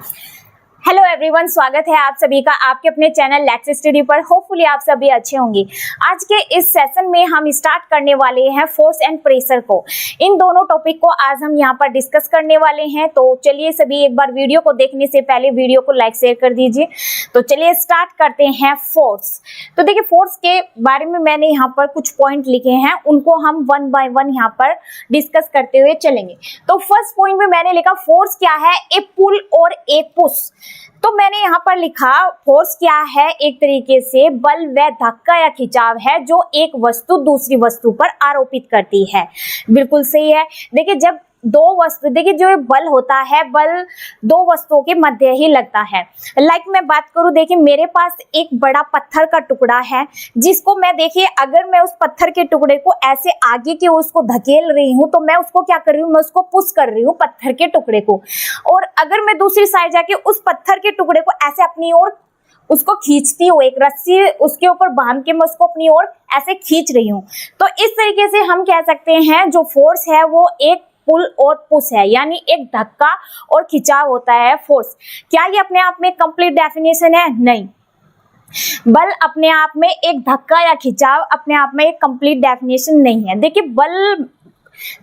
Hello everyone, स्वागत है आप सभी का आपके अपने चैनल लेट्स स्टडी पर। होपफुली आप सभी अच्छे होंगे। आज के इस सेशन में हम स्टार्ट करने वाले हैं फोर्स एंड प्रेशर को। इन दोनों टॉपिक को आज हम यहाँ पर डिस्कस करने वाले हैं। तो चलिए सभी एक बार वीडियो को देखने से पहले वीडियो को लाइक शेयर कर दीजिए। तो चलिए स्टार्ट करते हैं फोर्स। तो देखिए फोर्स के बारे में मैंने यहाँ पर कुछ पॉइंट लिखे हैं, उनको हम वन बाय वन यहाँ पर डिस्कस करते हुए चलेंगे। तो फर्स्ट पॉइंट में मैंने लिखा फोर्स क्या है, ए पुल और ए पुश। तो मैंने यहाँ पर लिखा फोर्स क्या है, एक तरीके से बल व धक्का या खिंचाव है जो एक वस्तु दूसरी वस्तु पर आरोपित करती है। बिल्कुल सही है। देखिए जब दो वस्तु, देखिए जो बल होता है, बल दो वस्तुओं के मध्य ही लगता है। लाइक मैं बात करूं, देखिए मेरे पास एक बड़ा पत्थर का टुकड़ा है जिसको मैं, देखिए अगर मैं उस पत्थर के टुकड़े को ऐसे आगे की ओर उसको धकेल रही हूं तो मैं उसको क्या कर रही हूं, मैं उसको पुश कर रही हूं पत्थर के टुकड़े को। और अगर मैं दूसरी साइड जाके उस पत्थर के टुकड़े को ऐसे अपनी ओर उसको खींचती हूँ, एक रस्सी उसके ऊपर बांध के मैं उसको अपनी ओर ऐसे खींच रही हूँ, तो इस तरीके से हम कह सकते हैं जो फोर्स है वो एक पुल और पुश है, यानी एक धक्का और खिंचाव होता है फोर्स। क्या ये अपने आप में कंप्लीट डेफिनेशन है? नहीं। बल अपने आप में एक धक्का या खिंचाव अपने आप में एक कंप्लीट डेफिनेशन नहीं है। देखिए बल,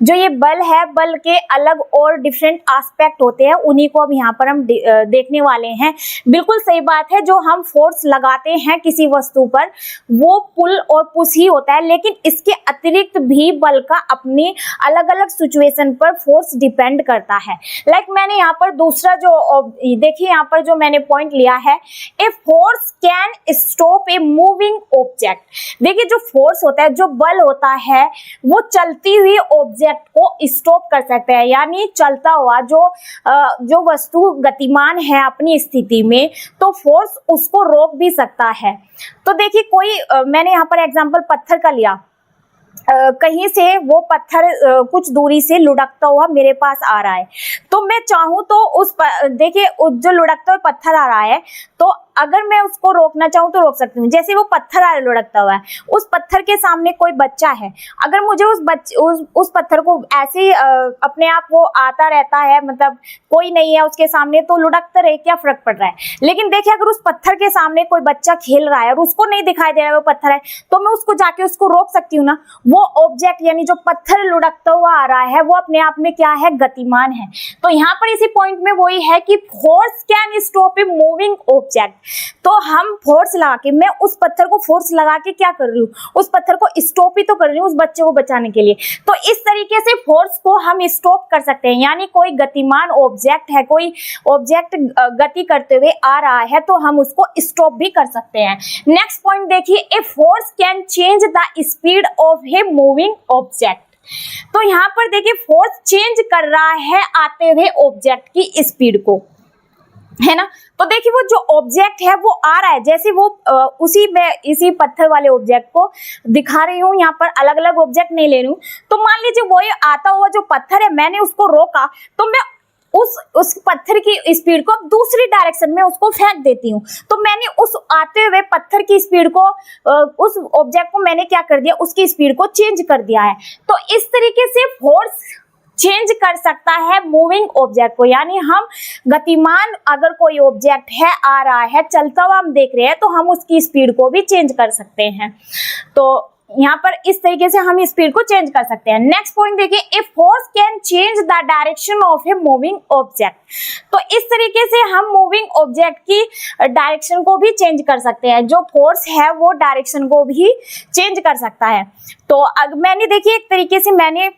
जो ये बल है, बल के अलग और डिफरेंट एस्पेक्ट होते हैं, उन्हीं को अब यहाँ पर हम देखने वाले हैं। बिल्कुल सही बात है, जो हम फोर्स लगाते हैं किसी वस्तु पर वो पुल और पुश ही होता है, लेकिन इसके अतिरिक्त भी बल का अपनी अलग अलग सिचुएशन पर फोर्स डिपेंड करता है। लाइक मैंने यहाँ पर दूसरा जो देखिए यहाँ पर जो मैंने पॉइंट लिया है, a force can stop a moving object. देखिए जो फोर्स होता है, जो बल होता है, वो चलती हुई ऑब्जेक्ट को स्टॉप कर सकते हैं, यानी चलता हुआ जो वस्तु गतिमान है अपनी स्थिति में, तो फोर्स उसको रोक भी सकता है। तो देखिए कोई मैंने यहाँ पर एग्जांपल पत्थर का लिया, कहीं से वो पत्थर कुछ दूरी से लुढ़कता हुआ मेरे पास आ रहा है, तो मैं चाहूं तो देखिए जो लुढ़कता हुआ पत्थर आ रहा है, तो अगर मैं उसको रोकना चाहूँ तो रोक सकती हूँ। जैसे वो पत्थर आ लुढ़कता हुआ है, उस पत्थर के सामने कोई बच्चा है, अगर मुझे उस पत्थर को ऐसे अपने आप वो आता रहता है, मतलब कोई नहीं है उसके सामने, तो लुढ़कता रहे, क्या फर्क पड़ रहा है। लेकिन देखिए अगर उस पत्थर के सामने कोई बच्चा खेल रहा है और उसको नहीं दिखाई दे रहा है वो पत्थर है, तो मैं उसको जाके उसको रोक सकती हूँ ना। वो ऑब्जेक्ट यानी जो पत्थर लुढ़कता हुआ आ रहा है वो अपने आप में क्या है, गतिमान है। तो यहाँ पर इसी पॉइंट में वही है कि force can stop a moving object. तो हम फोर्स लगा के, मैं उस पत्थर को फोर्स लगा के क्या कर रही हूँ, उस पत्थर को स्टॉप ही तो कर रही हूँ उस बच्चे को बचाने के लिए। तो इस तरीके से फोर्स को हम स्टॉप कर सकते हैं, यानी कोई गतिमान ऑब्जेक्ट है, कोई ऑब्जेक्ट गति करते हुए आ रहा है तो हम उसको स्टॉप भी कर सकते हैं। नेक्स्ट पॉइंट देखिए, a force can change the speed of a moving object. तो यहाँ पर देखिए फोर्स चेंज कर रहा है आते हुए ऑब्जेक्ट की स्पीड को, है ना। तो देखिए वो जो ऑब्जेक्ट है वो आ रहा है, जैसे वो इसी पत्थर वाले ऑब्जेक्ट को दिखा रही हूँ, यहाँ पर अलग अलग ऑब्जेक्ट नहीं ले रही हूँ। तो मान लीजिए वो आता हुआ जो पत्थर है, मैंने उसको रोका, तो मैं उस पत्थर की स्पीड को दूसरी डायरेक्शन में उसको फेंक देती हूँ। तो मैंने उस आते हुए पत्थर की स्पीड को, उस ऑब्जेक्ट को मैंने क्या कर दिया, उसकी स्पीड को चेंज कर दिया है। तो इस तरीके से फोर्स चेंज कर सकता है मूविंग ऑब्जेक्ट को, यानी हम गतिमान अगर कोई ऑब्जेक्ट है, आ रहा है, चलता हुआ हम देख रहे हैं, तो हम उसकी स्पीड को भी चेंज कर सकते हैं। तो यहाँ पर इस तरीके से हम स्पीड को चेंज कर सकते हैं। नेक्स्ट पॉइंट देखिए, a force can change the direction of a moving object. तो इस तरीके से हम मूविंग ऑब्जेक्ट की डायरेक्शन को भी चेंज कर सकते हैं, जो फोर्स है वो डायरेक्शन को भी चेंज कर सकता है। तो मैंने देखिए एक तरीके से मैंने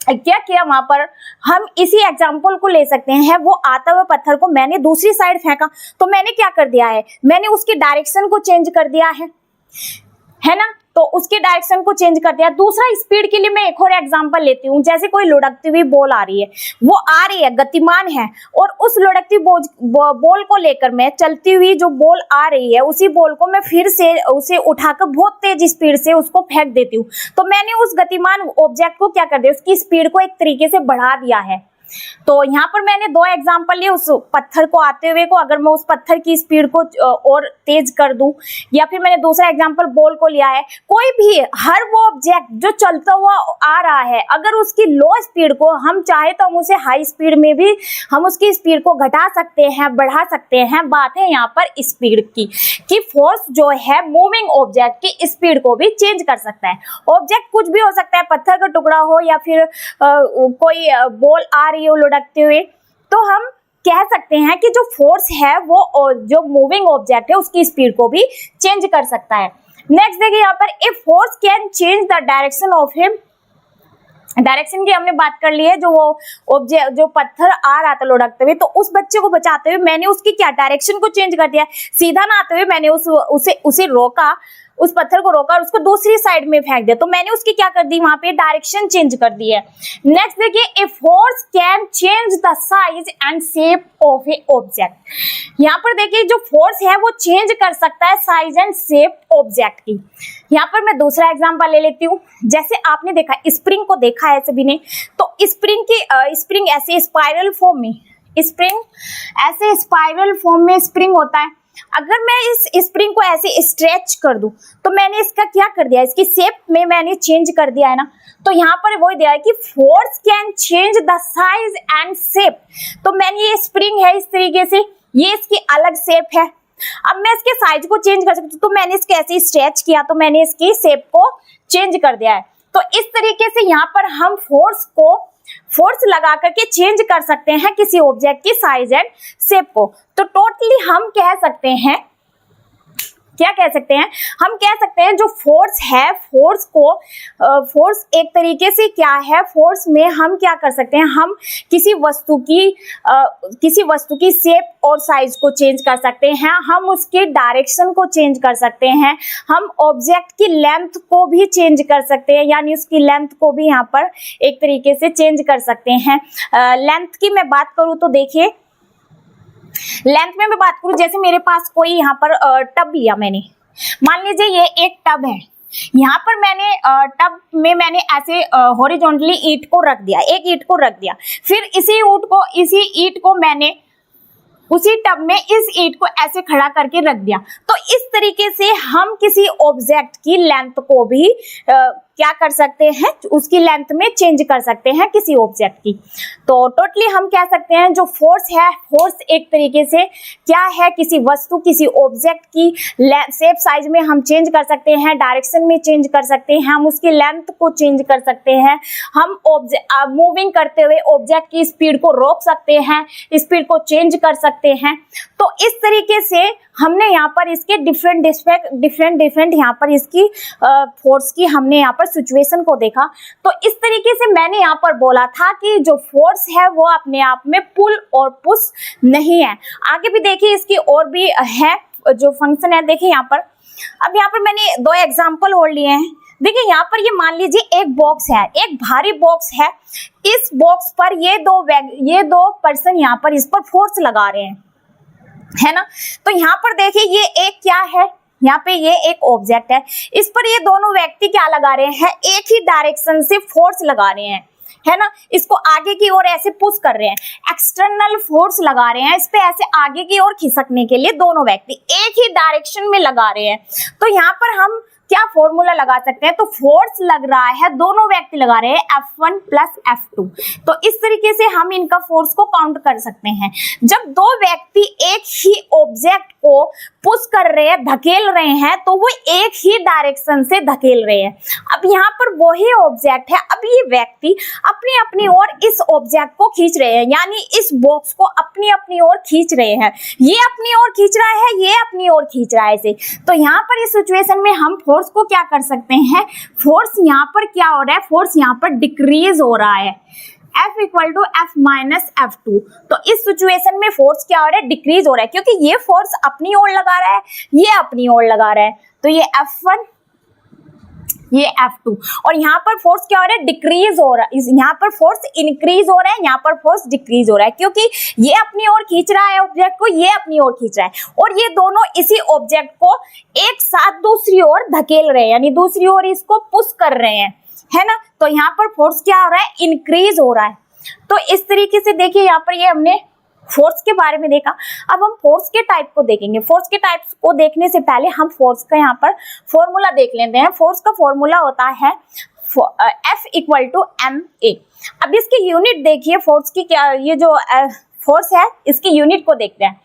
क्या किया, वहां पर हम इसी एग्जाम्पल को ले सकते हैं। वो आता हुआ पत्थर को मैंने दूसरी साइड फेंका, तो मैंने क्या कर दिया है, मैंने उसकी डायरेक्शन को चेंज कर दिया है ना। तो उसके डायरेक्शन को चेंज कर दिया। दूसरा स्पीड के लिए मैं एक और एग्जांपल लेती हूँ। जैसे कोई लुढ़कती हुई बॉल आ रही है, वो आ रही है, गतिमान है, और उस लुढ़कती बॉल को लेकर मैं चलती हुई जो बॉल आ रही है, उसी बॉल को मैं फिर से उसे उठाकर बहुत तेज स्पीड से उसको फेंक देती हूँ। तो मैंने उस गतिमान ऑब्जेक्ट को क्या कर दिया, उसकी स्पीड को एक तरीके से बढ़ा दिया है। तो यहाँ पर मैंने दो एग्जांपल लिए, उस पत्थर को आते हुए को, अगर मैं उस पत्थर की स्पीड को और तेज कर दूं, या फिर मैंने दूसरा एग्जांपल बॉल को लिया है। कोई भी हर वो ऑब्जेक्ट जो चलता हुआ आ रहा है, अगर उसकी लो स्पीड को हम चाहे तो हम उसे हाई स्पीड में भी हम उसकी स्पीड को घटा सकते हैं, बढ़ा सकते हैं। बात है यहाँ पर स्पीड की, कि फोर्स जो है मूविंग ऑब्जेक्ट की स्पीड को भी चेंज कर सकता है। ऑब्जेक्ट कुछ भी हो सकता है, पत्थर का टुकड़ा हो या फिर कोई बॉल आ रही हो लुढ़कते हुए, तो हम कह सकते हैं कि जो फोर्स है वो जो मूविंग ऑब्जेक्ट है उसकी स्पीड को भी चेंज कर सकता है। नेक्स्ट देखिए यहाँ पर, if force can change the direction of him, direction की हमने बात कर ली है। जो वो ऑब्जेक्ट, जो पत्थर आ रहा था लुढ़कते हुए, तो उस बच्चे को बचाते हुए मैंने उसकी क्या डायरेक्शन को चेंज कर दिया, सीधा ना आते हुए मैंने उसे रोका, उस पत्थर को रोका और उसको दूसरी साइड में फेंक दिया, तो मैंने उसकी क्या कर दी, वहां पे डायरेक्शन चेंज कर दी है। नेक्स्ट देखिए, if force can change the size and shape of A object, यहाँ पर देखिए जो फोर्स है वो चेंज कर सकता है साइज एंड शेप ऑब्जेक्ट की। यहाँ पर मैं दूसरा एग्जांपल ले लेती हूँ। जैसे आपने देखा, स्प्रिंग को देखा है सभी ने, तो स्प्रिंग ऐसे स्पाइरल फॉर्म में, स्प्रिंग ऐसे स्पाइरल फॉर्म में स्प्रिंग होता है। अगर मैं इस स्प्रिंग को ऐसे स्ट्रेच कर दूं, तो मैंने इसका क्या कर दिया, इसकी शेप में मैंने चेंज कर दिया है ना। तो यहाँ पर वो दिया है कि force can change the size and shape. तो मैंने ये स्प्रिंग है इस तरीके से, ये इसकी अलग शेप है। अब मैं इसके साइज को चेंज कर सकती हूँ, तो मैंने इसके ऐसे स्ट्रेच किया, तो मैंने इसकी शेप को चेंज कर दिया है। तो इस तरीके से यहाँ पर हम फोर्स लगा करके चेंज कर सकते हैं किसी ऑब्जेक्ट की साइज एंड शेप को। तो टोटली हम कह सकते हैं, क्या कह सकते हैं, हम कह सकते हैं जो फोर्स है, फोर्स एक तरीके से क्या है, फोर्स में हम क्या कर सकते हैं, हम किसी वस्तु की शेप और साइज को चेंज कर सकते हैं, हम उसके डायरेक्शन को चेंज कर सकते हैं, हम ऑब्जेक्ट की लेंथ को भी चेंज कर सकते हैं, यानी उसकी लेंथ को भी यहाँ पर एक तरीके से चेंज कर सकते हैं। लेंथ की मैं बात करूँ तो देखिए, लेंथ में मैं बात करूं, जैसे मेरे पास कोई यहाँ पर टब लिया मैंने, मान लीजिए ये एक टब है। यहाँ पर मैंने टब में मैंने ऐसे हॉरिजॉन्टली ईंट को रख दिया, एक ईंट को रख दिया, फिर इसी ईंट को मैंने उसी टब में इस ईंट को ऐसे खड़ा करके रख दिया। तो इस तरीके से हम किसी ऑब्जेक्ट की लेंथ को भी क्या कर सकते हैं, उसकी लेंथ में चेंज कर सकते हैं किसी ऑब्जेक्ट की। तो टोटली हम कह सकते हैं जो फोर्स है, फोर्स एक तरीके से क्या है, किसी वस्तु, किसी ऑब्जेक्ट की शेप साइज में हम चेंज कर सकते हैं, डायरेक्शन में चेंज कर सकते हैं, हम उसकी लेंथ को चेंज कर सकते हैं, हम मूविंग करते हुए ऑब्जेक्ट की स्पीड को रोक सकते हैं, स्पीड को चेंज कर सकते हैं। तो इस तरीके से हमने यहाँ पर इसके डिफरेंट यहाँ पर इसकी फोर्स की हमने यहाँ पर सिचुएशन को देखा। तो इस तरीके से मैंने यहाँ पर बोला था कि जो फोर्स है वो अपने आप में पुल और पुश नहीं है। आगे भी देखिए इसकी और भी है जो फंक्शन है, देखिए यहाँ पर। अब यहाँ पर मैंने दो एग्जाम्पल और लिए हैं। देखिए यहाँ पर ये मान लीजिए एक बॉक्स है, एक भारी बॉक्स है। इस बॉक्स पर ये दो पर्सन यहाँ पर इस पर फोर्स लगा रहे हैं, है ना। तो यहाँ पर देखिए ये एक क्या है, यहाँ पे ये एक ऑब्जेक्ट है, इस पर ये दोनों व्यक्ति क्या लगा रहे हैं, एक ही डायरेक्शन से फोर्स लगा रहे हैं, है ना। इसको आगे की ओर ऐसे पुश कर रहे हैं, एक्सटर्नल फोर्स लगा रहे हैं, इस पे ऐसे आगे की ओर खिसकने के लिए दोनों व्यक्ति एक ही डायरेक्शन में लगा रहे हैं। तो यहाँ पर हम क्या फॉर्मूला लगा सकते हैं, तो फोर्स लग रहा है, दोनों व्यक्ति लगा रहे हैं F1 प्लस F2। तो इस तरीके से हम इनका फोर्स को काउंट कर सकते हैं। जब दो व्यक्ति एक ही ऑब्जेक्ट को पुश कर रहे हैं, धकेल रहे हैं, तो वो एक ही डायरेक्शन से धकेल रहे हैं। अब यहाँ पर वही ऑब्जेक्ट है, अब ये व्यक्ति अपनी अपनी ओर इस ऑब्जेक्ट को खींच रहे हैं, यानी इस बॉक्स को अपनी अपनी ओर खींच रहे हैं। ये अपनी ओर खींच रहा है, ये अपनी ओर खींच रहा है ऐसे। तो यहाँ पर इस सिचुएशन में हम फोर्स को क्या कर सकते हैं, फोर्स यहाँ पर क्या हो रहा है, फोर्स यहाँ पर डिक्रीज हो रहा है, F equal to F minus F2। तो इस सिचुएशन में फोर्स क्या हो रहा है, डिक्रीज हो रहा है, क्योंकि ये फोर्स अपनी ओर लगा रहा है, ये अपनी ओर लगा रहा है। तो ये F1, ये F2, और यहाँ पर फोर्स क्या हो रहा है, डिक्रीज हो रहा है। यहाँ पर फोर्स इंक्रीज हो रहा है, यहाँ पर फोर्स डिक्रीज हो रहा है, क्योंकि ये अपनी ओर खींच रहा है ऑब्जेक्ट को, ये अपनी ओर खींच रहा है, और ये दोनों इसी ऑब्जेक्ट को एक साथ दूसरी ओर धकेल रहे हैं, यानी दूसरी ओर इसको पुश कर रहे हैं, है ना। तो यहाँ पर फोर्स क्या हो रहा है, इंक्रीज हो रहा है। तो इस तरीके से देखिए यहाँ पर ये हमने फोर्स के बारे में देखा। अब हम फोर्स के टाइप को देखेंगे। फोर्स के टाइप्स को देखने से पहले हम फोर्स का यहाँ पर फॉर्मूला देख लेते हैं। फोर्स का फॉर्मूला होता है F = ma। अब इसकी यूनिट देखिए फोर्स की क्या, ये जो फोर्स है इसकी यूनिट को देखते हैं।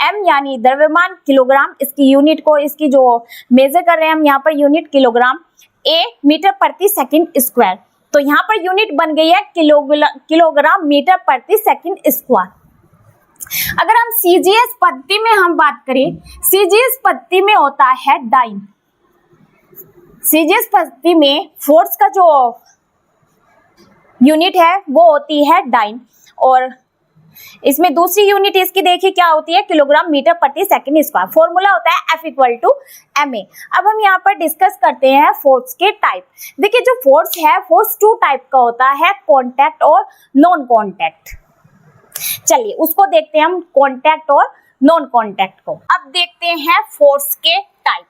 m यानी द्रव्यमान, किलोग्राम इसकी यूनिट को, इसकी जो मेजर कर रहे हैं हम यहाँ पर यूनिट किलोग्राम, a मीटर प्रति सेकंड स्क्वायर। तो यहाँ पर यूनिट बन गई है किलोग्राम मीटर प्रति सेकंड स्क्वायर। अगर हम सीजीएस पद्धति में हम बात करें, सीजीएस पद्धति में होता है डाइन। सीजीएस पद्धति में फोर्स का जो यूनिट है वो होती है डाइन, और इसमें दूसरी यूनिट इसकी देखिए क्या होती है, किलोग्राम मीटर प्रति सेकंड स्क्वायर। फॉर्मूला होता है F = ma। अब हम यहाँ पर डिस्कस करते हैं फोर्स के टाइप। देखिए जो फोर्स है, फोर्स 2 टाइप का होता है, कॉन्टैक्ट और नॉन कॉन्टैक्ट। चलिए उसको देखते हैं हम, कॉन्टैक्ट और नॉन कॉन्टैक्ट को। अब देखते हैं फोर्स के टाइप।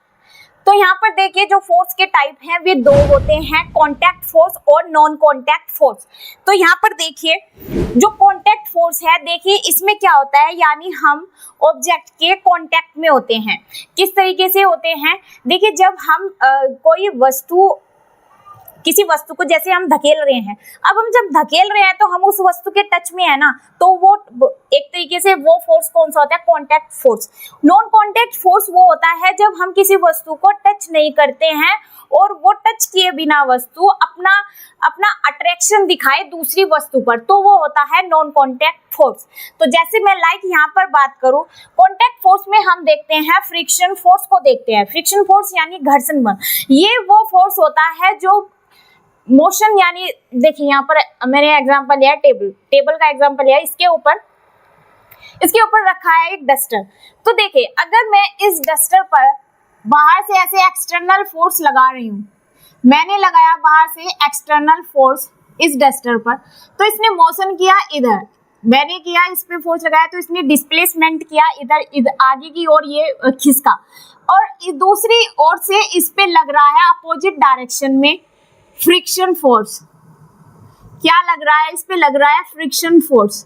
तो यहाँ पर देखिए जो फोर्स के टाइप हैं वे 2 होते हैं, कॉन्टैक्ट फोर्स और नॉन कॉन्टैक्ट फोर्स। तो यहाँ पर देखिए जो कॉन्टैक्ट फोर्स है, देखिए इसमें क्या होता है, यानी हम ऑब्जेक्ट के कॉन्टैक्ट में होते हैं। किस तरीके से होते हैं, देखिए जब हम कोई वस्तु, किसी वस्तु को जैसे हम धकेल रहे हैं, अब हम जब धकेल रहे हैं तो हम उस वस्तु के टच में है ना, तो वो एक तरीके से वो फोर्स कौन सा होता है, contact force. Non contact force वो होता है जब हम किसी वस्तु को टच नहीं करते हैं और वो टच किए बिना वस्तु अपना अट्रैक्शन दिखाए दूसरी वस्तु पर, तो वो होता है नॉन कॉन्टैक्ट फोर्स। तो जैसे मैं लाइक यहाँ पर बात करूं, कॉन्टैक्ट फोर्स में हम देखते हैं फ्रिक्शन फोर्स को देखते हैं। फ्रिक्शन फोर्स यानी घर्षण बल, ये वो फोर्स होता है जो मोशन, यानी देखिए यहाँ पर मैंने एग्जांपल लिया, टेबल का एग्जांपल लिया, इसके ऊपर रखा है एक डस्टर। तो देखिए अगर मैं इस डस्टर पर बाहर से ऐसे एक्सटर्नल फोर्स लगा रही हूँ, मैंने लगाया बाहर से एक्सटर्नल फोर्स इस डस्टर पर, तो इसने मोशन किया इधर, मैंने किया इस पे फोर्स लगाया तो इसने डिस्प्लेसमेंट किया इधर आगे की ओर, ये खिसका, और दूसरी ओर से इस पे लग रहा है अपोजिट डायरेक्शन में फ्रिक्शन फोर्स। क्या लग रहा है, इस पे लग रहा है फ्रिक्शन फोर्स।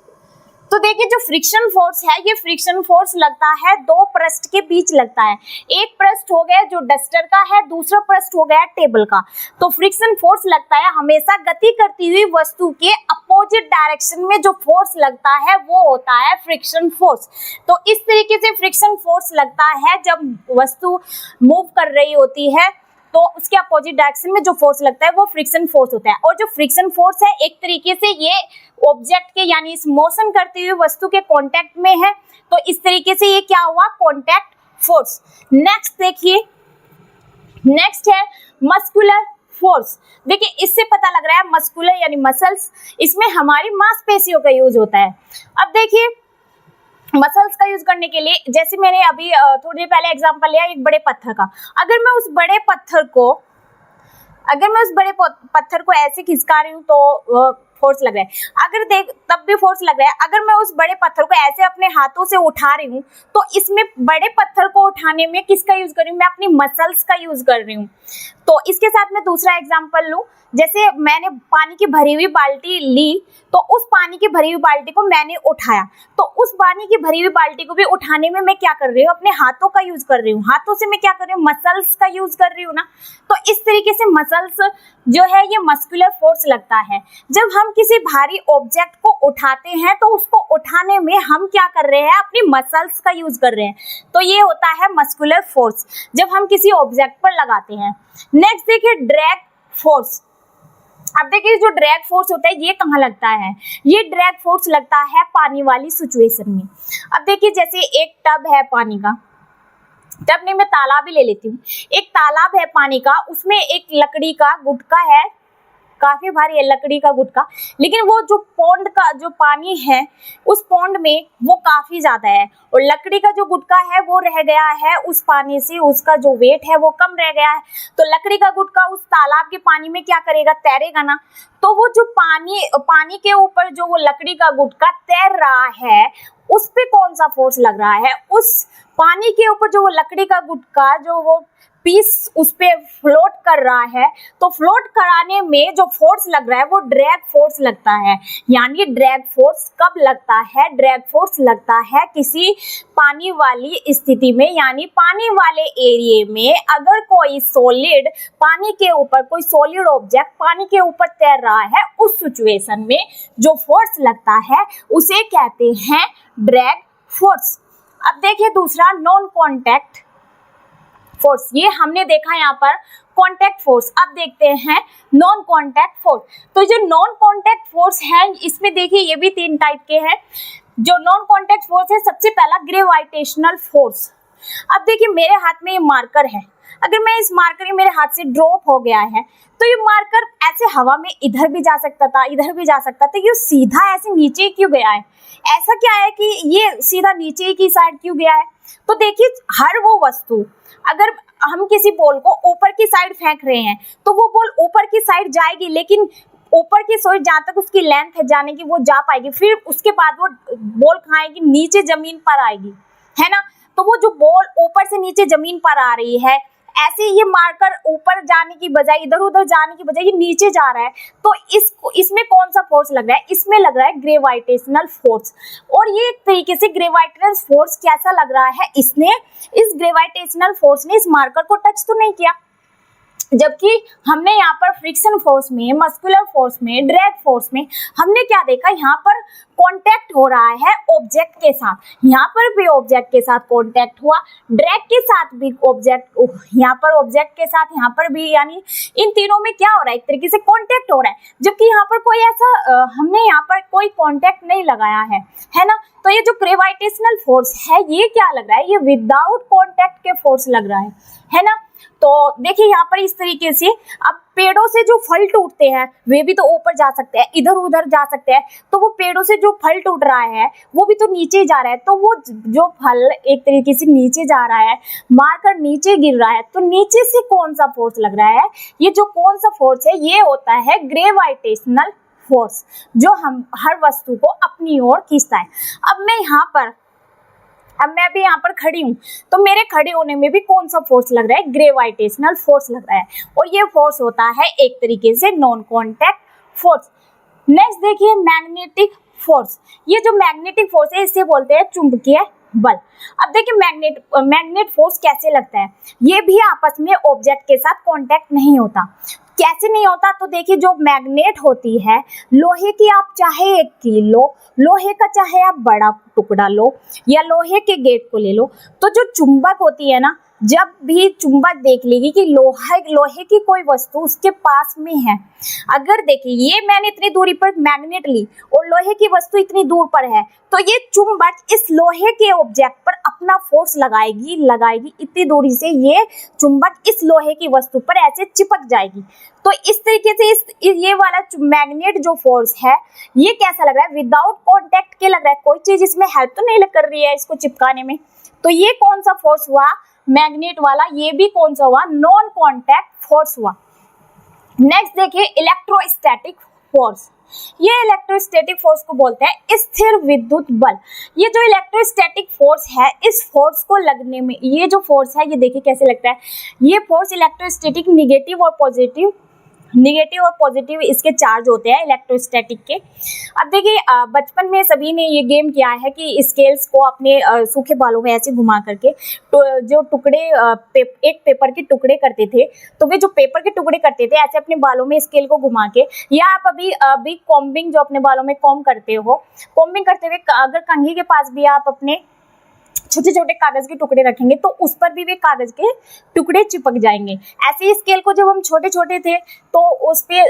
तो देखिए जो फ्रिक्शन फोर्स है, ये फ्रिक्शन फोर्स लगता है 2 पृष्ठ के बीच लगता है। एक पृष्ठ हो गया जो डस्टर का है, दूसरा पृष्ठ हो गया टेबल का। तो फ्रिक्शन फोर्स लगता है हमेशा गति करती हुई वस्तु के अपोजिट डायरेक्शन में जो फोर्स लगता है वो होता है फ्रिक्शन फोर्स। तो इस तरीके से फ्रिक्शन फोर्स लगता है जब वस्तु मूव कर रही होती है, तो उसके अपोजिट डायरेक्शन में जो फोर्स लगता है वो फ्रिक्शन फोर्स होता है। और जो फ्रिक्शन फोर्स है एक तरीके से ये ऑब्जेक्ट के, यानी इस मोशन करती हुई वस्तु के कांटेक्ट में है, तो इस तरीके से ये क्या हुआ, कांटेक्ट फोर्स। नेक्स्ट देखिए, नेक्स्ट है मस्कुलर फोर्स। देखिए इससे पता लग रहा है मस्कुलर यानी मसल्स, इसमें हमारी मांसपेशियों का यूज होता है। अब देखिए मसल्स का यूज करने के लिए, जैसे मैंने अभी थोड़ी देर पहले एग्जांपल लिया एक बड़े पत्थर का, अगर मैं उस बड़े पत्थर को ऐसे खिसका रही हूँ तो फोर्स लग रहा है, अगर देख तब भी फोर्स लग रहा है। अगर मैं उस बड़े पत्थर को ऐसे अपने हाथों से उठा रही हूँ तो इसमें बड़े पत्थर को उठाने में किसका यूज कर रही हूँ, मैं अपनी मसल्स का यूज कर रही हूँ। तो इसके साथ मैं दूसरा एग्जांपल लूँ, जैसे मैंने पानी की भरी हुई बाल्टी ली, तो उस पानी की भरी हुई बाल्टी को मैंने उठाया, तो उस पानी की भरी हुई बाल्टी को भी उठाने में मैं क्या कर रही हूँ, अपने हाथों का यूज कर रही हूँ। हाथों से मैं क्या कर रही हूँ, मसल्स का यूज कर रही हूँ ना। तो इस तरीके से मसल्स जो है ये मस्कुलर फोर्स लगता है। जब हम किसी भारी ऑब्जेक्ट को उठाते हैं तो उसको उठाने में हम क्या कर रहे हैं, अपनी मसल्स का यूज कर रहे हैं, तो ये होता है मस्कुलर फोर्स जब हम किसी ऑब्जेक्ट पर लगाते हैं। नेक्स्ट देखिए ड्रैग फोर्स। अब देखिए जो ड्रैग फोर्स होता है ये कहाँ लगता है, ये ड्रैग फोर्स लगता है पानी वाली सिचुएशन में। अब देखिए जैसे एक टब है पानी का, टब नहीं मैं तालाब ही ले लेती हूँ, एक तालाब है पानी का, उसमें एक लकड़ी का गुटका है, काफी भारी है लकड़ी का गुटका, लेकिन वो जो पौंड का जो पानी है उस पौंड में वो काफी ज्यादा है और लकड़ी का जो गुटका है वो रह गया है उस पानी से, उसका जो वेट है वो कम रह गया है। तो लकड़ी का गुटका उस तालाब के पानी में क्या करेगा, तैरेगा ना। तो वो जो पानी के ऊपर जो वो लकड़ी का गुटका तैर रहा है उस पे कौन सा फोर्स लग रहा है, उस पानी के ऊपर जो वो लकड़ी का गुटका जो वो पीस उस पे फ्लोट कर रहा है, तो फ्लोट कराने में जो फोर्स लग रहा है वो ड्रैग फोर्स लगता है। यानी ड्रैग फोर्स कब लगता है? ड्रैग फोर्स लगता है किसी पानी वाली स्थिति में, यानी पानी वाले एरिया में अगर कोई सॉलिड पानी के ऊपर, कोई सॉलिड ऑब्जेक्ट पानी के ऊपर तैर रहा है, उस सिचुएशन में जो फोर्स लगता है उसे कहते हैं ड्रैग फोर्स। अब देखिए दूसरा नॉन कॉन्टैक्ट फोर्स, ये हमने देखा यहाँ पर कॉन्टैक्ट फोर्स। अब देखते हैं नॉन कॉन्टैक्ट फोर्स। तो जो नॉन कॉन्टैक्ट फोर्स है इसमें देखिए ये भी 3 टाइप के हैं। जो नॉन कॉन्टैक्ट फोर्स है, सबसे पहला ग्रेविटेशनल फोर्स। अब देखिए मेरे हाथ में ये मार्कर है, अगर मैं इस मार्कर मेरे हाथ से ड्रॉप हो गया है तो ये मार्कर ऐसे हवा में इधर भी जा सकता था, इधर भी जा सकता था, ये सीधा ऐसे नीचे क्यों गया है? ऐसा क्या है कि ये सीधा नीचे की साइड क्यों गया है? तो देखिए हर वो वस्तु, अगर हम किसी बॉल को ऊपर की साइड फेंक रहे हैं तो वो बॉल ऊपर की साइड जाएगी, लेकिन ऊपर की साइड जहाँ तक उसकी लेंथ है जाने की वो जा पाएगी, फिर उसके बाद वो बॉल कहाँ आएगी? नीचे जमीन पर आएगी, है ना। तो वो जो बॉल ऊपर से नीचे जमीन पर आ रही है, ऐसे ये मार्कर ऊपर जाने की बजाय, इधर उधर जाने की बजाय ये नीचे जा रहा है, तो इसमें कौन सा फोर्स लग रहा है? इसमें लग रहा है ग्रेविटेशनल फोर्स। और ये एक तरीके से ग्रेविटेशनल फोर्स कैसा लग रहा है? इसने, इस ग्रेविटेशनल फोर्स ने इस मार्कर को टच तो नहीं किया, जबकि हमने यहाँ पर फ्रिक्शन फोर्स में, मस्कुलर फोर्स में, ड्रैग फोर्स में हमने क्या देखा? यहाँ पर कांटेक्ट हो रहा है ऑब्जेक्ट के साथ, यहाँ पर भी ऑब्जेक्ट के साथ कांटेक्ट हुआ, ड्रैग के साथ भी ऑब्जेक्ट, यहाँ पर ऑब्जेक्ट के साथ, यहाँ पर भी, यानी इन तीनों में क्या हो रहा है? एक तरीके से कांटेक्ट हो रहा है, जबकि यहाँ पर कोई ऐसा हमने यहाँ पर कोई कांटेक्ट नहीं लगाया है ना। तो ये जो ग्रेविटेशनल फोर्स है ये क्या लग रहा है? ये विदाउट कांटेक्ट के फोर्स लग रहा है ना। तो देखिए यहाँ पर इस तरीके से, अब पेड़ों से जो फल टूटते हैं वे भी तो ऊपर जा सकते हैं, इधर उधर जा सकते हैं, तो वो पेड़ों से जो फल टूट रहा है वो भी तो नीचे जा रहा है, तो वो जो फल एक तरीके से नीचे जा रहा है, मारकर नीचे गिर रहा है, तो नीचे से कौन सा फोर्स लग रहा है? ये जो कौन सा फोर्स है ये होता है ग्रेविटेशनल फोर्स, जो हम हर वस्तु को अपनी ओर खींचता है। अब मैं भी यहाँ पर खड़ी हूँ, तो मेरे खड़े होने में भी कौन सा फोर्स लग रहा है? ग्रेविटेशनल फोर्स लग रहा है, और ये फोर्स होता है एक तरीके से नॉन कॉन्टैक्ट फोर्स। नेक्स्ट देखिए मैग्नेटिक फोर्स। ये जो मैग्नेटिक फोर्स है इसे बोलते हैं चुंबकीय बल। अब देखिए मैग्नेट फोर्स कैसे लगता है? ये भी आपस में ऑब्जेक्ट के साथ कांटेक्ट नहीं होता। कैसे नहीं होता? तो देखिए जो मैग्नेट होती है, लोहे की आप चाहे 1 किलो, लोहे का चाहे आप बड़ा टुकड़ा लो, या लोहे के गेट को ले लो, तो जो चुंबक होती है ना, जब भी चुंबक देख लेगी कि लोहे की कोई वस्तु उसके पास में है, अगर देखिए ये मैंने इतनी दूरी पर मैग्नेट ली और लोहे की वस्तु इतनी दूर पर है, तो ये चुंबक इस लोहे के ऑब्जेक्ट पर अपना फोर्स लगाएगी इतनी दूरी से, ये चुंबक इस लोहे की वस्तु पर ऐसे चिपक जाएगी। तो इस तरीके से ये वाला मैग्नेट जो फोर्स है ये कैसा लग रहा है? विदाउट कॉन्टेक्ट के लग रहा है, कोई चीज इसमें हेल्प तो नहीं कर रही है इसको चिपकाने में। तो ये कौन सा फोर्स हुआ? मैग्नेट वाला। ये भी कौन सा हुआ? नॉन कॉन्टैक्ट फोर्स हुआ। नेक्स्ट देखिए इलेक्ट्रोस्टैटिक फोर्स। ये इलेक्ट्रोस्टैटिक फोर्स को बोलते हैं स्थिर विद्युत बल। ये जो इलेक्ट्रोस्टैटिक फोर्स है, इस फोर्स को लगने में, ये जो फोर्स है ये देखिए कैसे लगता है। ये फोर्स इलेक्ट्रोस्टैटिक निगेटिव और पॉजिटिव इसके चार्ज होते हैं इलेक्ट्रोस्टैटिक के। अब देखिए बचपन में सभी ने ये गेम किया है कि स्केल्स को अपने सूखे बालों में ऐसे घुमा करके तो जो टुकड़े एक पेपर के टुकड़े करते थे, तो वे जो पेपर के टुकड़े करते थे ऐसे अपने बालों में स्केल को घुमा के, या आप अभी कॉम्बिंग जो अपने बालों में कॉम्ब करते हो, कॉम्बिंग करते हुए अगर कंघी के पास भी आप अपने छोटे छोटे कागज के टुकड़े रखेंगे तो उस पर भी वे कागज के टुकड़े चिपक जाएंगे। ऐसे ही स्केल को जब हम छोटे छोटे थे तो उस पे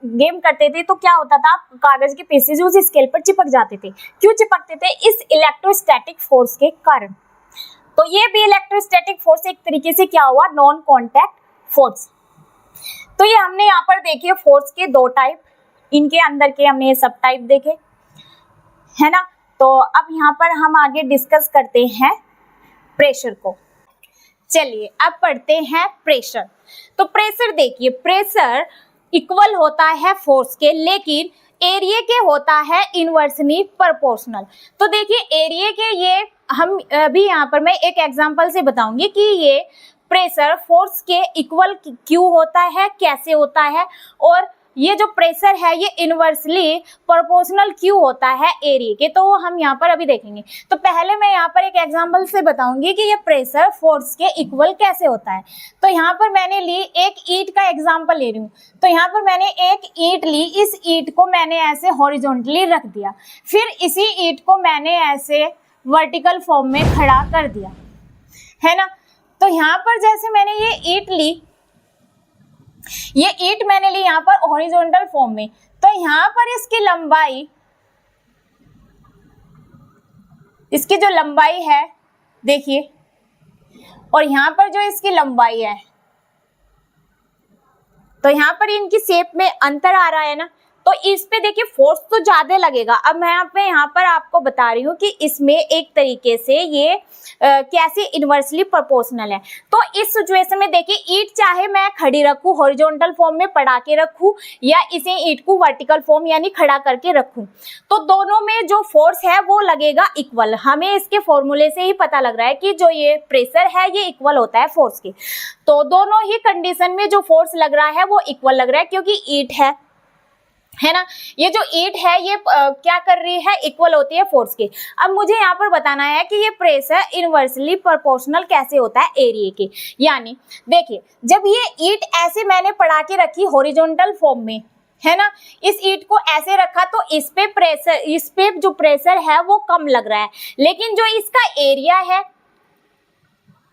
गेम करते थे तो क्या होता था, कागज के पीसेज उस स्केल पर चिपक जाते थे। क्यों चिपकते थे? इस इलेक्ट्रोस्टैटिक फोर्स के कारण। तो ये भी इलेक्ट्रोस्टैटिक फोर्स एक तरीके से क्या हुआ? Non contact force. तो ये हमने यहाँ पर देखे फोर्स के 2 टाइप, इनके अंदर के हमने सब टाइप देखे, है ना। तो अब यहाँ पर हम आगे डिस्कस करते हैं प्रेशर को। चलिए अब पढ़ते हैं प्रेशर। तो प्रेशर देखिए, प्रेशर इक्वल होता है फोर्स के, लेकिन एरिया के होता है इनवर्सली प्रोपोर्शनल। तो देखिए एरिया के, ये हम अभी यहाँ पर मैं एक एग्जांपल से बताऊंगी कि ये प्रेशर फोर्स के इक्वल क्यों होता है, कैसे होता है, और ये जो प्रेशर है ये इनवर्सली प्रोपोर्शनल क्यों होता है एरिया के, तो वो हम यहाँ पर अभी देखेंगे। तो पहले मैं यहाँ पर एक एग्जांपल से बताऊंगी कि ये प्रेशर फोर्स के इक्वल कैसे होता है। तो यहाँ पर मैंने ली एक ईंट का एग्जांपल ले रही हूँ। तो यहाँ पर मैंने एक ईंट ली, इस ईंट को मैंने ऐसे हॉरिजॉन्टली रख दिया, फिर इसी ईंट को मैंने ऐसे वर्टिकल फॉर्म में खड़ा कर दिया, है ना। तो यहाँ पर जैसे मैंने ये ईंट ली, ये ईंट मैंने ली यहाँ पर हॉरिजॉन्टल फॉर्म में, तो यहाँ पर इसकी लंबाई, इसकी जो लंबाई है देखिए, और यहाँ पर जो इसकी लंबाई है, तो यहाँ पर इनकी शेप में अंतर आ रहा है ना, तो इस पे देखिए फोर्स तो ज्यादा लगेगा। अब मैं यहाँ पर आपको बता रही हूँ कि इसमें एक तरीके से ये कैसे इनवर्सली प्रोपोर्शनल है। तो इस सिचुएशन में देखिए ईंट चाहे मैं खड़ी रखूँ, हॉरिजॉन्टल फॉर्म में पड़ा के रखूँ, या इसे ईंट को वर्टिकल फॉर्म यानी खड़ा करके रखूँ, तो दोनों में जो फोर्स है वो लगेगा इक्वल। हमें इसके फॉर्मूले से ही पता लग रहा है कि जो ये प्रेशर है ये इक्वल होता है फोर्स के। तो दोनों ही कंडीशन में जो फोर्स लग रहा है वो इक्वल लग रहा है, क्योंकि ईंट है ना, ये जो ईंट है ये क्या कर रही है, इक्वल होती है फोर्स के। अब मुझे यहाँ पर बताना है कि ये प्रेशर इनवर्सली प्रोपोर्शनल कैसे होता है एरिया के। यानी देखिए जब ये ईंट ऐसे मैंने पड़ा के रखी हॉरिजॉन्टल फॉर्म में, है ना, इस ईंट को ऐसे रखा, तो इस पे प्रेशर, इस पे जो प्रेशर है वो कम लग रहा है, लेकिन जो इसका एरिया है,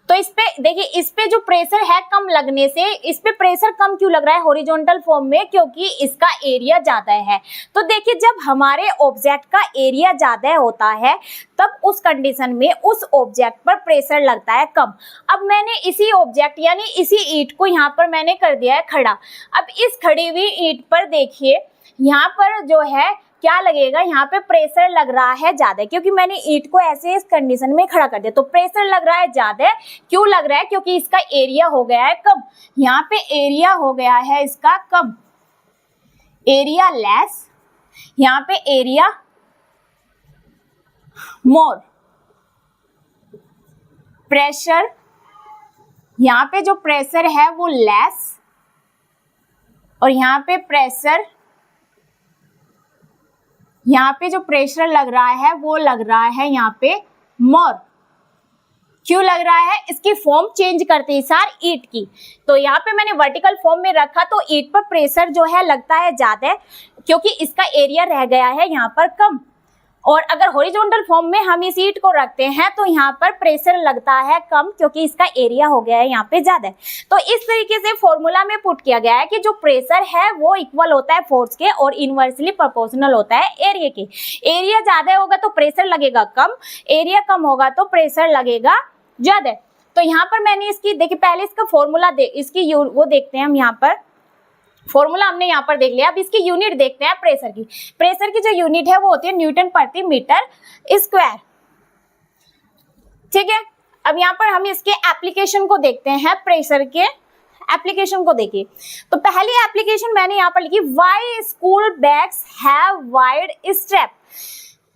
तो इस पे देखिए, इस पे जो प्रेशर है कम लगने से, इस पे प्रेशर कम क्यों लग रहा है हॉरिजॉन्टल फॉर्म में, क्योंकि इसका एरिया ज्यादा है। तो देखिए जब हमारे ऑब्जेक्ट का एरिया ज्यादा होता है तब उस कंडीशन में उस ऑब्जेक्ट पर प्रेशर लगता है कम। अब मैंने इसी ऑब्जेक्ट यानी इसी ईंट को यहाँ पर मैंने कर दिया है खड़ा। अब इस खड़ी हुई ईंट पर देखिए यहाँ पर जो है क्या लगेगा, यहाँ पे प्रेशर लग रहा है ज्यादा, क्योंकि मैंने ईंट को ऐसे इस कंडीशन में खड़ा कर दिया। तो प्रेशर लग रहा है ज्यादा, क्यों लग रहा है, क्योंकि इसका एरिया हो गया है कम। यहाँ पे एरिया हो गया है इसका कम, एरिया लेस, यहाँ पे एरिया मोर। प्रेशर, यहाँ पे जो प्रेशर है वो लेस, और यहाँ पे प्रेशर, यहाँ पे जो प्रेशर लग रहा है वो लग रहा है यहाँ पे मोर। क्यों लग रहा है, इसकी फॉर्म चेंज करते ही सार ईंट की। तो यहाँ पे मैंने वर्टिकल फॉर्म में रखा तो ईंट पर प्रेशर जो है लगता है ज्यादा, क्योंकि इसका एरिया रह गया है यहाँ पर कम। और अगर हॉरिजॉन्टल फॉर्म में हम इस ईंट को रखते हैं तो यहाँ पर प्रेशर लगता है कम, क्योंकि इसका एरिया हो गया है यहाँ पे ज्यादा। तो इस तरीके से फॉर्मूला में पुट किया गया है कि जो प्रेशर है वो इक्वल होता है फोर्स के और इनवर्सली प्रोपोर्शनल होता है एरिया के। एरिया ज्यादा होगा तो प्रेशर लगेगा कम, एरिया कम होगा तो प्रेशर लगेगा ज्यादा। तो यहाँ पर मैंने इसकी देखिए, पहले इसका फॉर्मूला इसकी वो देखते हैं हम। यहाँ पर फॉर्मूला हमने यहाँ पर देख लिया, अब इसकी यूनिट देखते हैं प्रेशर की। प्रेशर की जो यूनिट है वो होती है न्यूटन प्रति मीटर स्क्वायर, ठीक है। अब यहाँ पर हम इसके एप्लीकेशन को देखते हैं, प्रेशर के एप्लीकेशन को देखिए। तो पहली एप्लीकेशन मैंने यहाँ पर लिखी, why school bags have wide strap.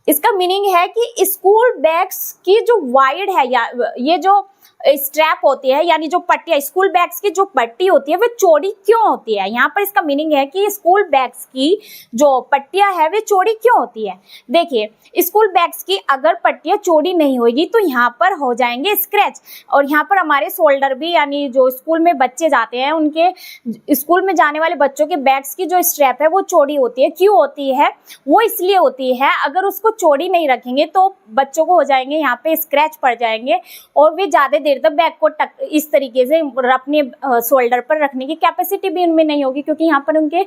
इसका मीनिंग है कि स्कूल बैग्स की जो वाइड है या ये जो स्ट्रैप होती है यानी जो पट्टियां, स्कूल बैग्स की जो पट्टी होती है वो चौड़ी क्यों होती है। यहाँ पर इसका मीनिंग है कि स्कूल बैग्स की जो पट्टियां है वे चौड़ी क्यों होती है। देखिए स्कूल बैग्स की अगर पट्टियां चौड़ी नहीं होगी तो यहाँ पर हो जाएंगे स्क्रैच, और यहाँ पर हमारे शोल्डर भी यानी जो स्कूल में बच्चे जाते हैं उनके स्कूल में जाने वाले बच्चों के बैग्स की जो स्ट्रैप है वो चौड़ी होती है। क्यों होती है, वो इसलिए होती है अगर उसको चौड़ी नहीं रखेंगे तो बच्चों को हो जाएंगे यहाँ पे स्क्रैच पड़ जाएंगे और वे ज्यादा देर तक बैग को इस तरीके से अपने शोल्डर पर रखने की कैपेसिटी भी उनमें नहीं होगी, क्योंकि यहाँ पर उनके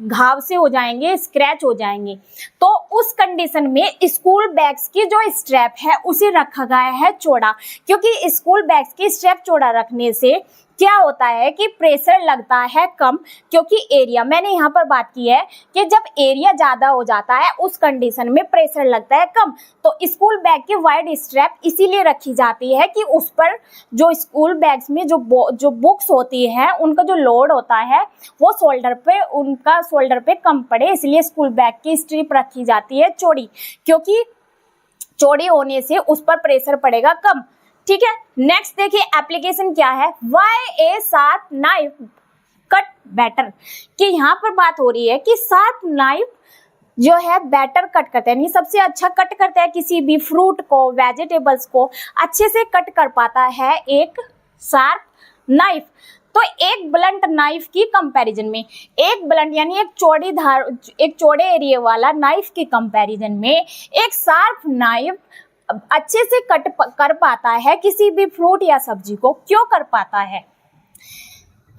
घाव से हो जाएंगे, स्क्रैच हो जाएंगे। तो उस कंडीशन में स्कूल बैग्स की जो स्ट्रैप है उसे रखा गया है चौड़ा, क्योंकि स्कूल बैग्स की स्ट्रैप चौड़ा रखने से क्या होता है कि प्रेशर लगता है कम, क्योंकि एरिया, मैंने यहाँ पर बात की है कि जब एरिया ज्यादा हो जाता है उस कंडीशन में प्रेशर लगता है कम। तो स्कूल बैग की वाइड स्ट्रैप इसीलिए रखी जाती है कि उस पर जो स्कूल बैग्स में जो बुक्स होती है उनका जो लोड होता है वो शोल्डर पे, उनका शोल्डर पे कम पड़े, इसलिए स्कूल बैग की स्ट्रिप रखी जाती है चौड़ी, क्योंकि चौड़ी होने से उस पर प्रेशर पड़ेगा कम। ठीक है, नेक्स्ट देखिए एप्लीकेशन क्या है, why A sharp knife cut better, कि यहाँ पर बात हो रही है कि शार्प नाइफ जो है बेटर कट करता है, यानी सबसे अच्छा कट करता है, किसी भी फ्रूट को, वेजिटेबल्स को अच्छे से कट कर पाता है एक शार्प नाइफ। तो एक ब्लंट नाइफ की कंपैरिजन में, एक ब्लंट यानी एक चौड़े एरिया वाला नाइफ के कंपैरिजन में एक शार्प नाइफ अच्छे से कट कर पाता है किसी भी फ्रूट या सब्जी को। क्यों कर पाता है?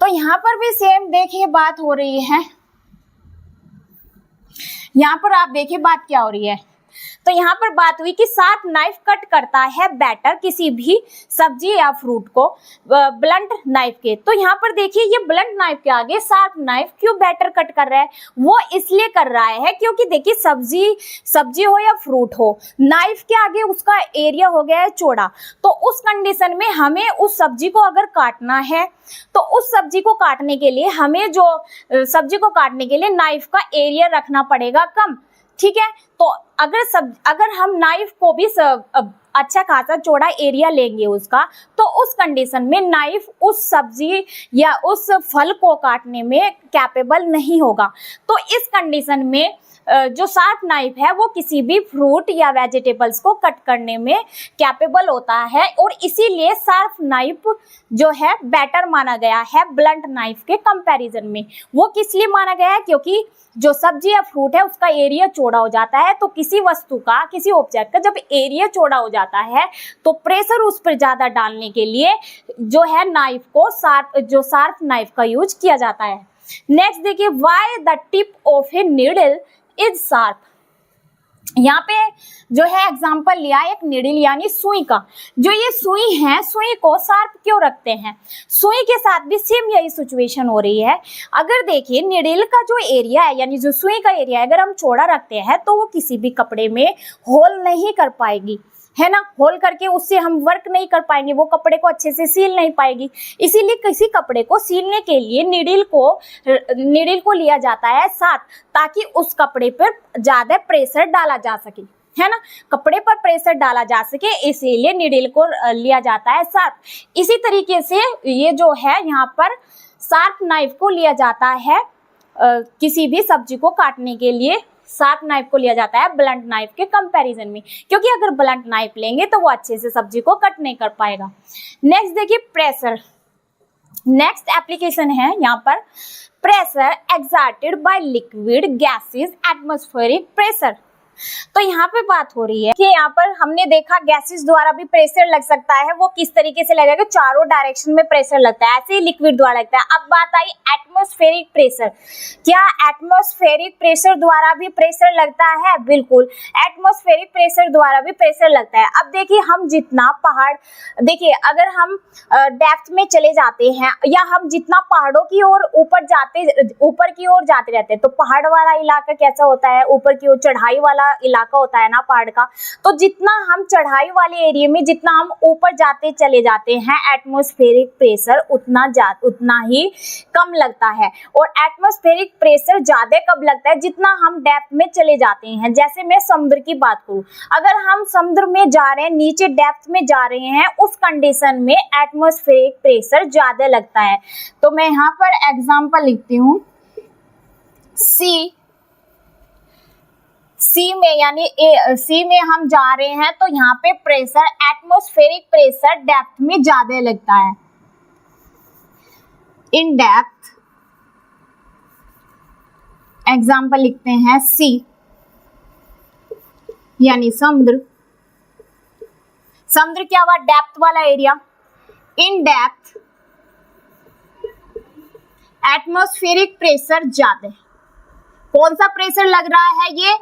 तो यहाँ पर भी सेम देखिए बात हो रही है, यहाँ पर आप देखिए बात क्या हो रही है। तो यहाँ पर बात हुई कि शार्प नाइफ कट करता है बेटर किसी भी सब्जी या फ्रूट को ब्लंट नाइफ के। तो यहाँ पर देखिए ये ब्लंट नाइफ के आगे शार्प नाइफ क्यों बेटर कट कर रहा है? वो इसलिए कर रहा है क्योंकि देखिए सब्जी हो या फ्रूट हो, नाइफ के आगे उसका एरिया हो गया है चौड़ा। तो उस कंडीशन में हमें उस सब्जी को अगर काटना है तो उस सब्जी को काटने के लिए हमें सब्जी को काटने के लिए नाइफ का एरिया रखना पड़ेगा कम। ठीक है, तो अगर हम नाइफ को भी अच्छा खासा चौड़ा एरिया लेंगे उसका, तो उस कंडीशन में नाइफ उस सब्जी या उस फल को काटने में कैपेबल नहीं होगा। तो इस कंडीशन में जो शार्प नाइफ है वो किसी भी फ्रूट या वेजिटेबल्स को कट करने में कैपेबल होता है, और इसीलिए शार्प नाइफ जो है बेटर माना गया है ब्लंट नाइफ के कंपैरिजन में। वो किस लिए माना गया है? क्योंकि जो सब्जी या फ्रूट है उसका एरिया चौड़ा हो जाता है, तो किसी वस्तु का, किसी ऑब्जेक्ट का जब एरिया चौड़ा हो जाता है तो प्रेशर उस पर ज्यादा डालने के लिए जो है नाइफ को शार्प नाइफ का यूज किया जाता है। नेक्स्ट देखिए, why the tip of a needle is sharp. यहाँ पे जो है एग्जाम्पल लिया एक नीडल यानी सुई का। जो ये सुई है, सुई को शार्प क्यों रखते हैं? सुई के साथ भी सेम यही सिचुएशन हो रही है। अगर देखिए नीडल का जो एरिया है यानी जो सुई का एरिया है, अगर हम चौड़ा रखते हैं तो वो किसी भी कपड़े में होल नहीं कर पाएगी, है ना। होल करके उससे हम वर्क नहीं कर पाएंगे, वो कपड़े को अच्छे से सील नहीं पाएगी। इसीलिए किसी कपड़े को सीलने के लिए नीडल को लिया जाता है साथ, ताकि उस कपड़े पर ज्यादा प्रेशर डाला जा सके, है ना, कपड़े पर प्रेशर डाला जा सके, इसीलिए नीडल को लिया जाता है शार्प। इसी तरीके से ये जो है यहाँ पर शार्प नाइफ को लिया जाता है किसी भी सब्जी को काटने के लिए शार्प नाइफ को लिया जाता है ब्लंट नाइफ के कंपैरिजन में, क्योंकि अगर ब्लंट नाइफ लेंगे तो वो अच्छे से सब्जी को कट नहीं कर पाएगा। नेक्स्ट देखिए प्रेशर। नेक्स्ट एप्लीकेशन है यहाँ पर pressure exerted by liquid gases atmospheric pressure. तो यहाँ पे बात हो रही है कि यहाँ पर हमने देखा गैसेस द्वारा भी प्रेशर लग सकता है। वो किस तरीके से लगेगा? चारों डायरेक्शन में प्रेशर लगता है, ऐसे ही लिक्विड द्वारा लगता है। अब बात आई एटमॉस्फेरिक प्रेशर। क्या एटमॉस्फेरिक प्रेशर द्वारा भी प्रेशर लगता है? बिल्कुल, एटमॉस्फेरिक प्रेशर द्वारा भी प्रेशर लगता है। अब देखिए हम जितना पहाड़, देखिए अगर हम डेप्थ में चले जाते हैं या हम जितना पहाड़ों की ओर ऊपर की ओर जाते रहते हैं, तो पहाड़ वाला इलाका कैसा होता है? ऊपर की ओर चढ़ाई वाला इलाका होता है ना पहाड़ का। तो जितना हम चढ़ाई वाले एरिया में जितना हम ऊपर चले जाते हैं, एटमॉस्फेरिक प्रेशर उतना ही कम लगता है। और एटमॉस्फेरिक प्रेशर ज्यादा कब लगता है? जितना हम डेप्थ में चले जाते हैं। जैसे मैं समुद्र की बात करूं, अगर हम समुद्र में जा रहे हैं, नीचे डेप्थ में जा रहे हैं, उस कंडीशन में एटमॉस्फेरिक प्रेशर ज्यादा लगता है। तो मैं यहाँ पर एग्जांपल लिखती हूँ, सी में यानी सी में हम जा रहे हैं तो यहाँ पे प्रेशर, एटमॉस्फेरिक प्रेशर डेप्थ में ज्यादा लगता है। इन डेप्थ एग्जाम्पल लिखते हैं सी यानी समुद्र। समुद्र क्या हुआ? डेप्थ वाला area. In depth atmospheric pressure ज्यादा। कौन सा प्रेशर लग रहा है? ये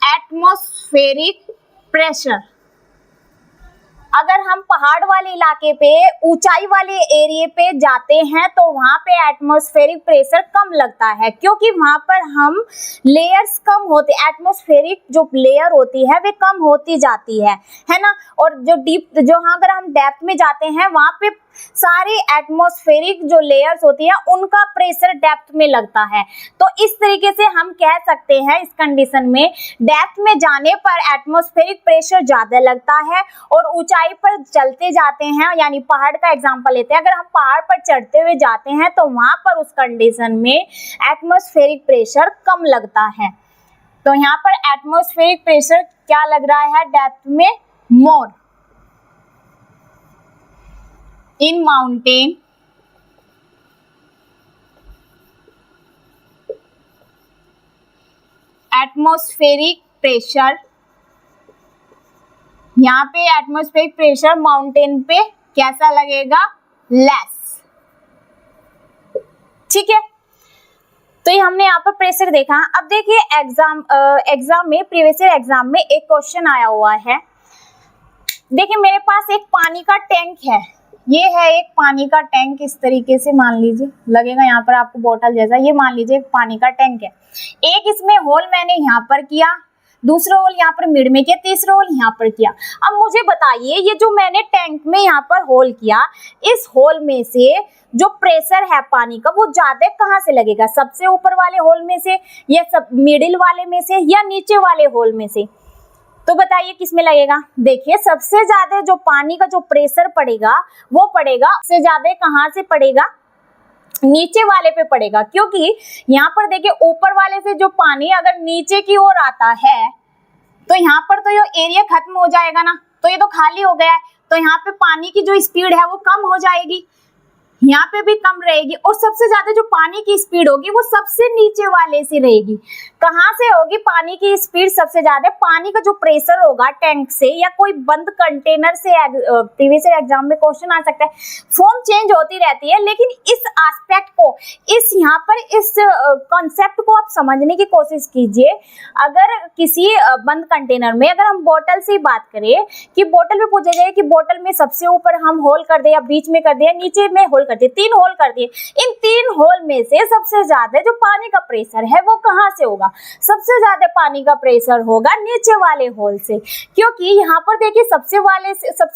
एटमॉस्फेरिक प्रेशर। अगर हम पहाड़ वाले इलाके पे, ऊंचाई वाले एरिया पे जाते हैं तो वहां पे एटमॉस्फेरिक प्रेशर कम लगता है, क्योंकि वहां पर हम लेयर्स कम होते, एटमॉस्फेरिक जो लेयर होती है वे कम होती जाती है ना। और अगर हम डेप्थ में जाते हैं वहां पे सारी एटमॉस्फेरिक जो लेयर्स होती है उनका प्रेशर डेप्थ में लगता है। तो इस तरीके से हम कह सकते हैं इस कंडीशन में डेप्थ में जाने पर एटमॉस्फेरिक प्रेशर ज्यादा लगता है और ऊंचाई ऊंचाई पर चलते जाते हैं, यानी पहाड़ का एग्जांपल लेते हैं, अगर हम पहाड़ पर चढ़ते हुए जाते हैं तो वहां पर उस कंडीशन में एटमॉस्फेरिक प्रेशर कम लगता है। तो यहाँ पर एटमॉस्फेरिक प्रेशर क्या लग रहा है डेप्थ में, मोर। इन माउंटेन एटमॉस्फेरिक प्रेशर, यहाँ पे एटमॉस्फेरिक प्रेशर माउंटेन पे कैसा लगेगा, लेस। ठीक है, तो ये हमने यहाँ पर प्रेशर देखा। अब देखिए एग्जाम में, प्रीवियस ईयर एग्जाम में एक क्वेश्चन आया हुआ है। देखिए मेरे पास एक पानी का टैंक है, ये है एक पानी का टैंक, इस तरीके से मान लीजिए, लगेगा यहाँ पर आपको बोतल जैसा, ये मान लीजिए एक पानी का टैंक है। एक इसमें होल मैंने यहाँ पर किया, दूसरा होल यहाँ पर मिड में किया, तीसरा होल यहाँ पर किया। अब मुझे बताइए ये जो मैंने टैंक में यहाँ पर होल किया, इस होल में से जो प्रेशर है पानी का वो ज्यादा कहाँ से लगेगा, सबसे ऊपर वाले होल में से, या सब मिडिल वाले में से, या नीचे वाले होल में से? तो बताइए किस में लगेगा। देखिए सबसे ज्यादा जो पानी का जो प्रेशर पड़ेगा वो पड़ेगा, सबसे ज्यादा कहाँ से पड़ेगा, नीचे वाले पे पड़ेगा। क्योंकि यहाँ पर देखिए ऊपर वाले से जो पानी अगर नीचे की ओर आता है तो यहाँ पर तो ये एरिया खत्म हो जाएगा ना, तो ये तो खाली हो गया है, तो यहाँ पे पानी की जो स्पीड है वो कम हो जाएगी, यहाँ पे भी कम रहेगी, और सबसे ज्यादा जो पानी की स्पीड होगी वो सबसे नीचे वाले से रहेगी। कहाँ से होगी पानी की स्पीड सबसे ज्यादा, पानी का जो प्रेशर होगा टैंक से या कोई बंद कंटेनर से। प्रीवियस एग्जाम में क्वेश्चन आ सकता है, फॉर्म चेंज होती रहती है, लेकिन इस एस्पेक्ट को, इस यहाँ पर इस कॉन्सेप्ट को आप समझने की कोशिश कीजिए। अगर किसी बंद कंटेनर में, अगर हम बोतल से बात करें कि बोतल में पूछा जाए कि बोतल में सबसे ऊपर हम होल कर दे या बीच में कर दे या नीचे में होल कर दिए, 3 होल कर दिए, इन 3 होल में से सबसे ज्यादा जो पानी का प्रेशर है वो कहाँ से होगा, सबसे ज्यादा पानी का प्रेशर होगा नीचे वाले होल से। क्योंकि यहाँ पर देखिए सबसे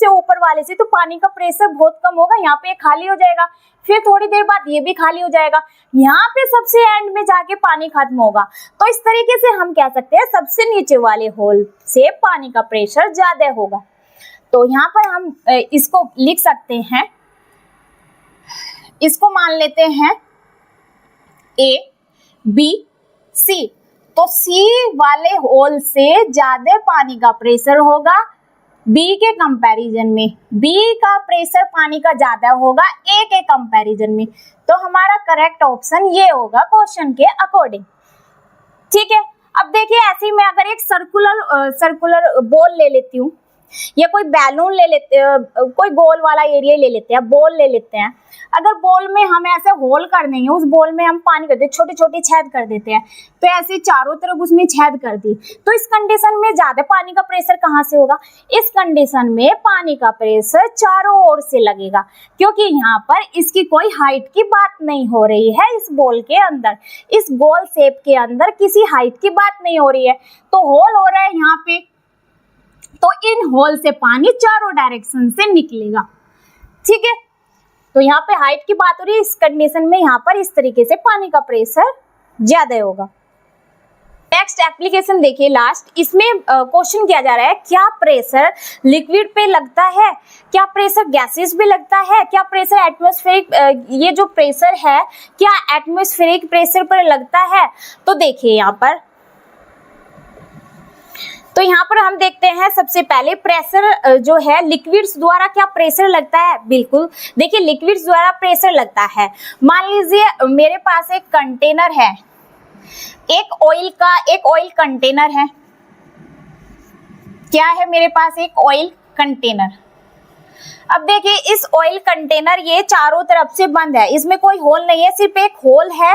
ऊपर वाले से तो पानी का प्रेशर बहुत कम होगा, यहाँ पे खाली हो जाएगा, फिर थोड़ी देर बाद ये भी खाली हो जाएगा, यहाँ पे सबसे एंड में जाके पानी खत्म होगा। तो इस तरीके से हम कह सकते हैं सबसे नीचे वाले होल से पानी का प्रेशर ज्यादा होगा। तो यहाँ पर हम इसको लिख सकते हैं, इसको मान लेते हैं A, B, C। तो C वाले होल से ज्यादा पानी का प्रेशर होगा B के कंपैरिजन में, B का प्रेशर पानी का ज्यादा होगा A के कंपैरिजन में। तो हमारा करेक्ट ऑप्शन ये होगा क्वेश्चन के अकॉर्डिंग। ठीक है, अब देखिए ऐसे ही मैं अगर एक सर्कुलर बॉल ले लेती हूँ, या कोई बैलून ले लेते हैं, कोई गोल वाला एरिया ले लेते हैं, बॉल ले लेते हैं। अगर बॉल में हम ऐसे होल कर देंगे, उस बॉल में हम पानी कर देते, छोटे छोटे छेद कर देते हैं, तो ऐसे चारों तरफ उसमें छेद कर दी, तो इस कंडीशन में ज्यादा पानी का प्रेशर कहाँ से होगा, इस कंडीशन में पानी का प्रेशर चारों ओर से लगेगा। क्योंकि यहाँ पर इसकी कोई हाइट की बात नहीं हो रही है, इस बॉल के अंदर, इस गोल शेप के अंदर किसी हाइट की बात नहीं हो रही है, तो होल हो रहा है यहाँ पे, तो इन होल से पानी चारों डायरेक्शन से निकलेगा। ठीक है, तो यहाँ पे हाइट की बात हो रही है, इस कंडीशन में यहाँ पर इस तरीके से पानी का प्रेशर ज्यादा होगा। नेक्स्ट एप्लीकेशन देखिए लास्ट, इसमें क्वेश्चन किया जा रहा है क्या प्रेशर लिक्विड पे लगता है, क्या प्रेशर गैसेस पे लगता है, क्या प्रेशर एटमॉस्फेरिक, ये जो प्रेशर है क्या एटमॉस्फेरिक प्रेशर पर लगता है। तो देखिए यहाँ पर, तो यहाँ पर हम देखते हैं सबसे पहले प्रेशर जो है लिक्विड्स द्वारा क्या प्रेशर लगता है। बिल्कुल, देखिए लिक्विड्स द्वारा प्रेशर लगता है। मान लीजिए मेरे पास एक कंटेनर है, एक ऑयल कंटेनर है। क्या है मेरे पास, एक ऑयल कंटेनर। अब देखिए इस ऑयल कंटेनर ये चारों तरफ से बंद है, इसमें कोई होल नहीं है, सिर्फ एक होल है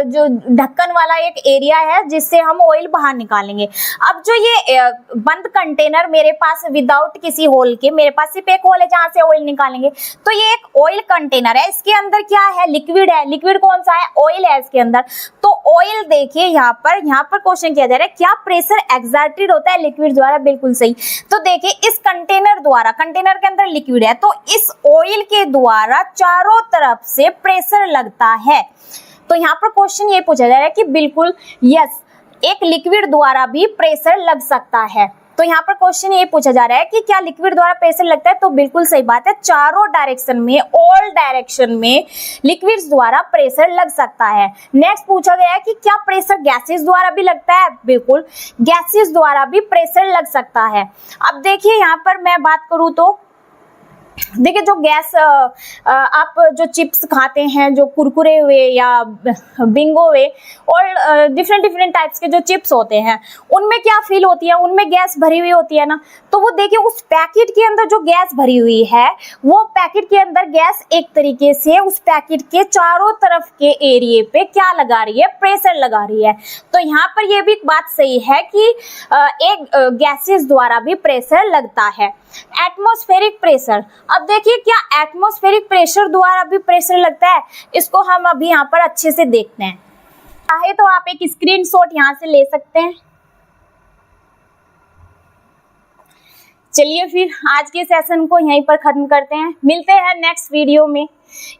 जो ढक्कन वाला एक एरिया है जिससे हम ऑयल बाहर निकालेंगे। अब जो ये बंद कंटेनर मेरे पास विदाउट किसी होल के, मेरे पास सिर्फ एक होल है जहां से ऑयल निकालेंगे, तो ये एक ऑयल कंटेनर है, इसके अंदर क्या है, लिक्विड है। लिक्विड कौन सा है, ऑयल है इसके अंदर। तो ऑयल देखिए यहाँ पर क्वेश्चन किया जा रहा है क्या प्रेशर एक्सर्टेड होता है लिक्विड द्वारा। बिल्कुल सही। तो देखिए इस कंटेनर द्वारा, कंटेनर के अंदर लिक्विड है, तो इस ऑयल के द्वारा चारों तरफ से प्रेशर लगता है। तो यहाँ पर क्वेश्चन ये पूछा जा रहा है कि बिल्कुल यस, एक लिक्विड द्वारा भी प्रेशर लग सकता है। तो यहाँ पर क्वेश्चन ये पूछा जा रहा है कि क्या लिक्विड द्वारा प्रेशर लगता है, तो बिल्कुल सही बात है, चारों डायरेक्शन में, ऑल डायरेक्शन में लिक्विड्स द्वारा प्रेशर लग सकता है। नेक्स्ट पूछा गया है कि क्या प्रेशर गैसेस द्वारा भी लगता है, बिल्कुल गैसेस द्वारा भी प्रेशर लग सकता है। अब देखिए यहाँ पर मैं बात करूँ तो देखिए जो गैस आप जो चिप्स खाते हैं, जो कुरकुरे हुए या बिंगो हुए और डिफरेंट टाइप्स के जो चिप्स होते हैं, उनमें क्या फील होती है, उनमें गैस भरी हुई होती है ना। तो वो देखिए उस पैकेट के अंदर जो गैस भरी हुई है, वो पैकेट के अंदर गैस एक तरीके से उस पैकेट के चारों तरफ के एरिए पे क्या लगा रही है, प्रेशर लगा रही है। तो यहाँ पर ये भी बात सही है कि एक गैसेस द्वारा भी प्रेशर लगता है। एटमॉस्फेरिक प्रेशर, अब देखिए क्या एटमॉस्फेरिक प्रेशर द्वारा भी प्रेशर लगता है, इसको हम अभी यहाँ पर अच्छे से देखते हैं। चाहे तो आप एक स्क्रीनशॉट यहाँ से ले सकते हैं। चलिए फिर आज के सेशन को यहीं पर खत्म करते हैं, मिलते हैं नेक्स्ट वीडियो में।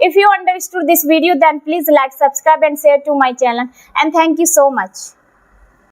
If you understood this video then please like, subscribe and share to my channel and thank you so much.